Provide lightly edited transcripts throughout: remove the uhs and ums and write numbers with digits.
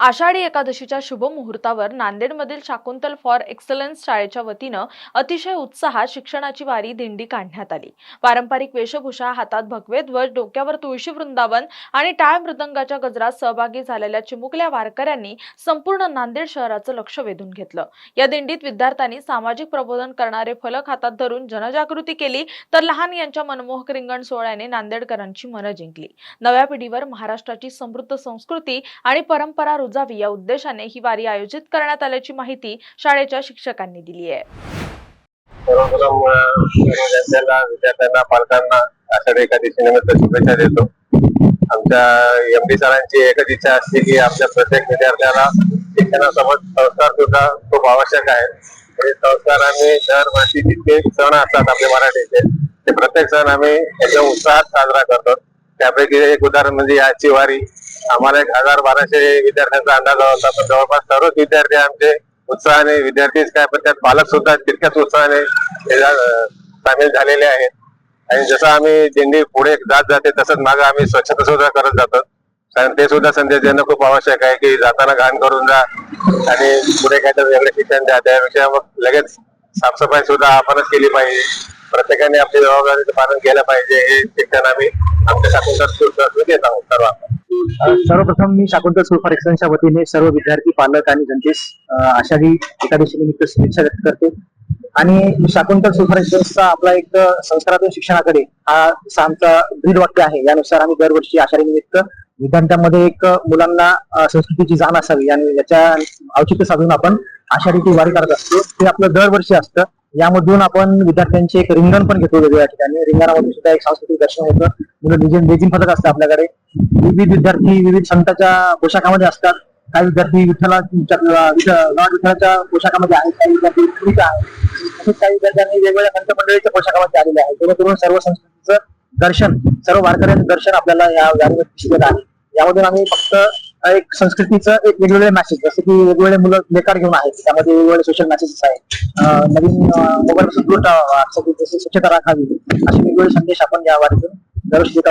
आषाढी एकादशीच्या शुभ मुहूर्तावर नांदेडमधील शाकुंतल फॉर एक्सलन्स शाळेच्या वतीनं अतिशय उत्साहात शिक्षणाची वारी दिंडी काढण्यात आली। पारंपरिक वेशभूषा, हातात भगवे ध्वज, डोक्यावर तुळशी वृंदावन आणि टाळ मृदंगाच्या गजरात सहभागी झालेल्या चिमुकल्या वारकऱ्यांनी संपूर्ण नांदेड शहराचं लक्ष वेधून घेतलं। या दिंडीत विद्यार्थ्यांनी सामाजिक प्रबोधन करणारे फलक हातात धरून जनजागृती केली, तर लहान यांच्या मनमोहक रिंगण सोहळ्याने नांदेडकरांची मनं जिंकली। नव्या पिढीवर महाराष्ट्राची समृद्ध संस्कृती आणि परंपरा रुजावी या उद्देशाने ही वारी आयोजित करण्यात आल्याची माहिती शाळेच्या शिक्षकांनी दिली आहे। विद्यार्थ्यांना, पालकांना आषाढी एकादशी निमित्त शुभेच्छा देतो। आमच्या एमडी सरांची एकच इच्छा असते की आपल्या प्रत्येक विद्यार्थ्याला शिक्षणासोबत संस्कार सुद्धा खूप आवश्यक आहे। हे संस्कार आम्ही दरवर्षी जितके सण असतात आपले मराठीचे, ते प्रत्येक सण आम्ही एकदम उत्साहात साजरा करतो। त्यापैकी एक उदाहरण म्हणजे आजची वारी। आम्हाला 1000-1200 विद्यार्थ्यांचा अंदाज होता, पण जवळपास सर्वच विद्यार्थी आमचे उत्साहाने, विद्यार्थीच काय पण त्यात पालक सुद्धा तितक्याच उत्साहाने सामील झालेले आहेत। आणि जसं आम्ही दिंडी पुढे जात जाते तसंच मागे आम्ही स्वच्छता सुद्धा करत जातो, कारण ते सुद्धा संदेश देणं खूप आवश्यक आहे की जाताना घाण करून जा आणि पुढे काहीतरी वेगळे शिक्षण द्या। त्यापेक्षा मग लगेच साफसफाई सुद्धा आपणच केली पाहिजे। प्रत्येकाने आपली जबाबदारीचं पालन केलं पाहिजे। हे शिक्षण आम्ही आमच्या शाकुंतल स्कूल देत आहोत सर्वांना। सर्वप्रथम मी शाकुंतल स्कूल फॉर एक्सलन्सच्या वतीने सर्व विद्यार्थी, पालक आणि जनतेस आषाढी एकादशी निमित्त शुभेच्छा व्यक्त करते। आणि शाकुंतल स्कूल फॉर एक्सलन्सचा आपला एक संस्कारातून शिक्षणाकडे हा आमचा ब्रीद वाक्य आहे। यानुसार आम्ही दरवर्षी आषाढी निमित्त विद्यार्थ्यांमध्ये एक मुलांना संस्कृतीची जाण असावी आणि याच्या औचित्य साधून आपण आषाढीची वारी करत असतो। ते आपलं दरवर्षी असतं। यामधून आपण विद्यार्थ्यांचे एक रिंगण पण घेतो वेगवेगळ्या ठिकाणी। रिंगणामधून सुद्धा एक सांस्कृतिक दर्शन होतं। मुलं लेझिम पथक असतं आपल्याकडे। विविध विद्यार्थी विविध संतांच्या पोशाखामध्ये असतात। काही विद्यार्थी विठ्ठलाच्या पोशाखामध्ये आहेत, काही विद्यार्थी विठ्ठलीच्या आहेत, तसेच काही विद्यार्थ्यांनी वेगवेगळ्या संत मंडळीच्या पोशाखामध्ये आलेले आहेत। जेणेकरून सर्व संस्कृतीचं दर्शन, सर्व वारकऱ्यांचं दर्शन आपल्याला या वारीमध्ये दिसत आहे। यामधून आम्ही फक्त एक संस्कृतीचं एक वेगवेगळे मॅसेज, जसे की वेगवेगळे मुलं लेखाड घेऊन आहेत, त्यामध्ये वेगवेगळे सोशल मेसेजेस आहेत। नवीन मोबाईल पासून दूर ठेवावा, जसे स्वच्छता राखावी, असे वेगवेगळे संदेश आपण या वारीतून दरवर्षी देत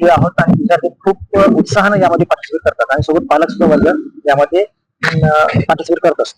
आहोत। आणि विद्यार्थी खूप उत्साहाने यामध्ये पार्टिसिपेट करतात आणि सोबत पालक सुद्धा वर्ग यामध्ये पार्टिसिपेट करत असतो।